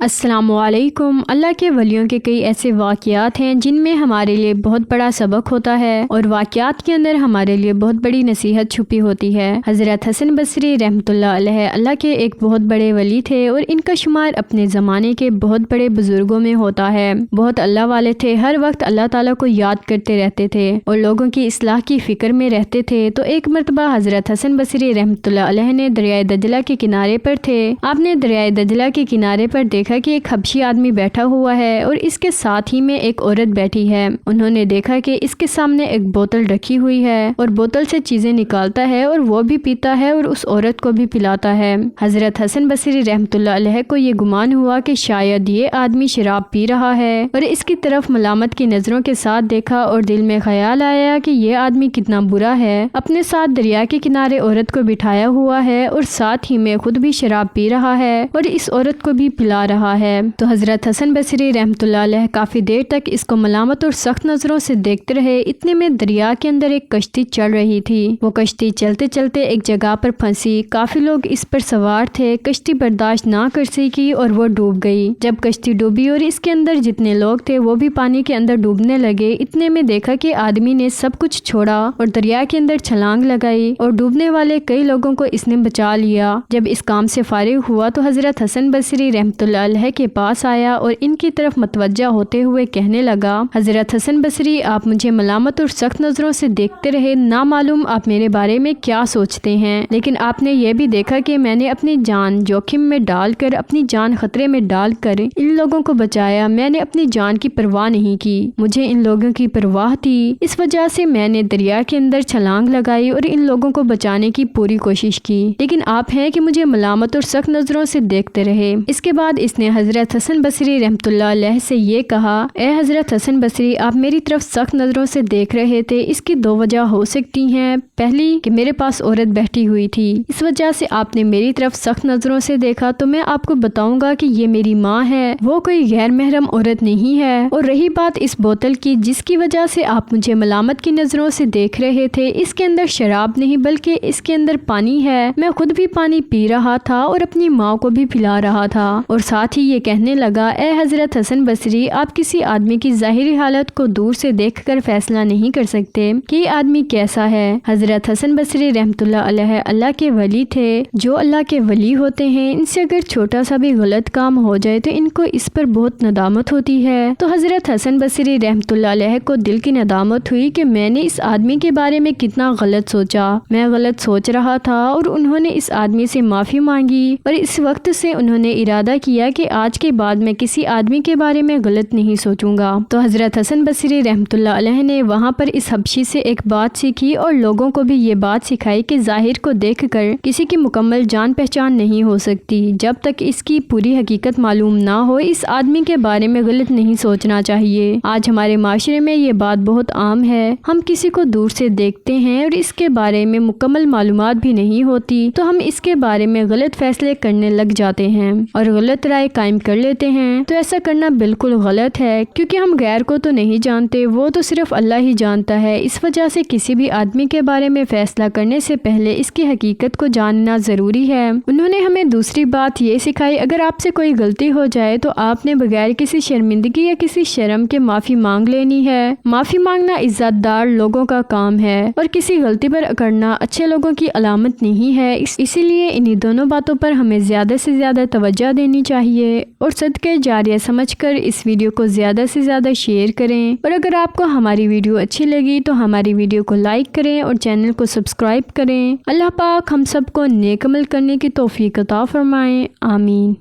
السلام علیکم۔ اللہ کے ولیوں کے کئی ایسے واقعات ہیں جن میں ہمارے لیے بہت بڑا سبق ہوتا ہے اور واقعات کے اندر ہمارے لیے بہت بڑی نصیحت چھپی ہوتی ہے۔ حضرت حسن بصری رحمۃ اللہ علیہ اللہ کے ایک بہت بڑے ولی تھے اور ان کا شمار اپنے زمانے کے بہت بڑے بزرگوں میں ہوتا ہے۔ بہت اللہ والے تھے، ہر وقت اللہ تعالیٰ کو یاد کرتے رہتے تھے اور لوگوں کی اصلاح کی فکر میں رہتے تھے۔ تو ایک مرتبہ حضرت حسن بصری رحمۃ اللہ علیہ نے دریائے دجلہ کے کنارے پر تھے۔ آپ نے دریائے دجلہ کے کنارے پر دیکھا کہ ایک حبشی آدمی بیٹھا ہوا ہے اور اس کے ساتھ ہی میں ایک عورت بیٹھی ہے۔ انہوں نے دیکھا کہ اس کے سامنے ایک بوتل رکھی ہوئی ہے اور بوتل سے چیزیں نکالتا ہے اور وہ بھی پیتا ہے اور اس عورت کو بھی پلاتا ہے۔ حضرت حسن بصری رحمۃ اللہ علیہ کو یہ گمان ہوا کہ شاید یہ آدمی شراب پی رہا ہے اور اس کی طرف ملامت کی نظروں کے ساتھ دیکھا اور دل میں خیال آیا کہ یہ آدمی کتنا برا ہے، اپنے ساتھ دریا کے کنارے عورت کو بٹھایا ہوا ہے اور ساتھ ہی میں خود بھی شراب پی رہا ہے اور اس عورت کو بھی پلا رہا ہے۔ تو حضرت حسن بصری رحمۃ اللہ علیہ کافی دیر تک اس کو ملامت اور سخت نظروں سے دیکھتے رہے۔ اتنے میں دریا کے اندر ایک کشتی چل رہی تھی۔ وہ کشتی چلتے چلتے ایک جگہ پر پھنسی۔ کافی لوگ اس پر سوار تھے۔ کشتی برداشت نہ کر سکی اور وہ ڈوب گئی۔ جب کشتی ڈوبی اور اس کے اندر جتنے لوگ تھے وہ بھی پانی کے اندر ڈوبنے لگے، اتنے میں دیکھا کہ آدمی نے سب کچھ چھوڑا اور دریا کے اندر چھلانگ لگائی اور ڈوبنے والے کئی لوگوں کو اس نے بچا لیا۔ جب اس کام سے فارغ ہوا تو حضرت حسن بصری رحمۃ اللہ علیہ کے پاس آیا اور ان کی طرف متوجہ ہوتے ہوئے کہنے لگا، حضرت حسن بصری، آپ مجھے ملامت اور سخت نظروں سے دیکھتے رہے، نہ معلوم آپ میرے بارے میں کیا سوچتے ہیں، لیکن آپ نے یہ بھی دیکھا کہ میں نے اپنی جان جوخم میں ڈال کر، اپنی جان خطرے میں ڈال کر ان لوگوں کو بچایا۔ میں نے اپنی جان کی پرواہ نہیں کی، مجھے ان لوگوں کی پرواہ تھی، اس وجہ سے میں نے دریا کے اندر چھلانگ لگائی اور ان لوگوں کو بچانے کی پوری کوشش کی، لیکن آپ ہیں کہ مجھے ملامت اور سخت نظروں سے دیکھتے رہے۔ اس کے بعد اس نے حضرت حسن بصری رحمۃ اللہ علیہ سے یہ کہا، اے حضرت حسن بصری، آپ میری طرف سخت نظروں سے دیکھ رہے تھے، اس کی دو وجہ ہو سکتی ہیں۔ پہلی کہ میرے پاس عورت بیٹھی ہوئی تھی، اس وجہ سے آپ نے میری طرف سخت نظروں سے دیکھا، تو میں آپ کو بتاؤں گا کہ یہ میری ماں ہے، وہ کوئی غیر محرم عورت نہیں ہے۔ اور رہی بات اس بوتل کی جس کی وجہ سے آپ مجھے ملامت کی نظروں سے دیکھ رہے تھے، اس کے اندر شراب نہیں بلکہ اس کے اندر پانی ہے، میں خود بھی پانی پی رہا تھا اور اپنی ماں کو بھی پلا رہا تھا۔ اور ساتھ ہی یہ کہنے لگا، اے حضرت حسن بصری، آپ کسی آدمی کی ظاہری حالت کو دور سے دیکھ کر فیصلہ نہیں کر سکتے کہ یہ آدمی کیسا ہے۔ حضرت حسن بصری رحمۃ اللہ علیہ اللہ کے ولی تھے۔ جو اللہ کے ولی ہوتے ہیں، ان سے اگر چھوٹا سا بھی غلط کام ہو جائے تو ان کو اس پر بہت ندامت ہوتی ہے۔ تو حضرت حسن بصری رحمۃ اللہ علیہ کو دل کی ندامت ہوئی کہ میں نے اس آدمی کے بارے میں کتنا غلط سوچا، میں غلط سوچ رہا تھا، اور انہوں نے اس آدمی سے معافی مانگی اور اس وقت سے انہوں نے ارادہ کیا کہ آج کے بعد میں کسی آدمی کے بارے میں غلط نہیں سوچوں گا۔ تو حضرت حسن بصری رحمۃ اللہ علیہ نے وہاں پر اس حبشی سے ایک بات سیکھی اور لوگوں کو بھی یہ بات سکھائی کہ ظاہر کو دیکھ کر کسی کی مکمل جان پہچان نہیں ہو سکتی، جب تک اس کی پوری حقیقت معلوم نہ ہو اس آدمی کے بارے میں غلط نہیں سوچنا چاہیے۔ آج ہمارے معاشرے میں یہ بات بہت عام ہے، ہم کسی کو دور سے دیکھتے ہیں اور اس کے بارے میں مکمل معلومات بھی نہیں ہوتی تو ہم اس کے بارے میں غلط فیصلے کرنے لگ جاتے ہیں اور غلط رائے قائم کر لیتے ہیں۔ تو ایسا کرنا بالکل غلط ہے، کیونکہ ہم غیر کو تو نہیں جانتے، وہ تو صرف اللہ ہی جانتا ہے۔ اس وجہ سے کسی بھی آدمی کے بارے میں فیصلہ کرنے سے پہلے اس کی حقیقت کو جاننا ضروری ہے۔ انہوں نے ہمیں دوسری بات یہ سکھائی، اگر آپ سے کوئی غلطی ہو جائے تو آپ نے بغیر کسی شرمندگی یا کسی شرم کے معافی مانگ لینی ہے۔ معافی مانگنا عزت دار لوگوں کا کام ہے اور کسی غلطی پر اکڑنا اچھے لوگوں کی علامت نہیں ہے۔ اسی لیے انہی دونوں باتوں پر ہمیں زیادہ سے زیادہ توجہ دینی چاہیے اور صدقہ جاریہ سمجھ کر اس ویڈیو کو زیادہ سے زیادہ شیئر کریں، اور اگر آپ کو ہماری ویڈیو اچھی لگی تو ہماری ویڈیو کو لائک کریں اور چینل کو سبسکرائب کریں۔ اللہ پاک ہم سب کو نیک عمل کرنے کی توفیق عطا فرمائیں، آمین۔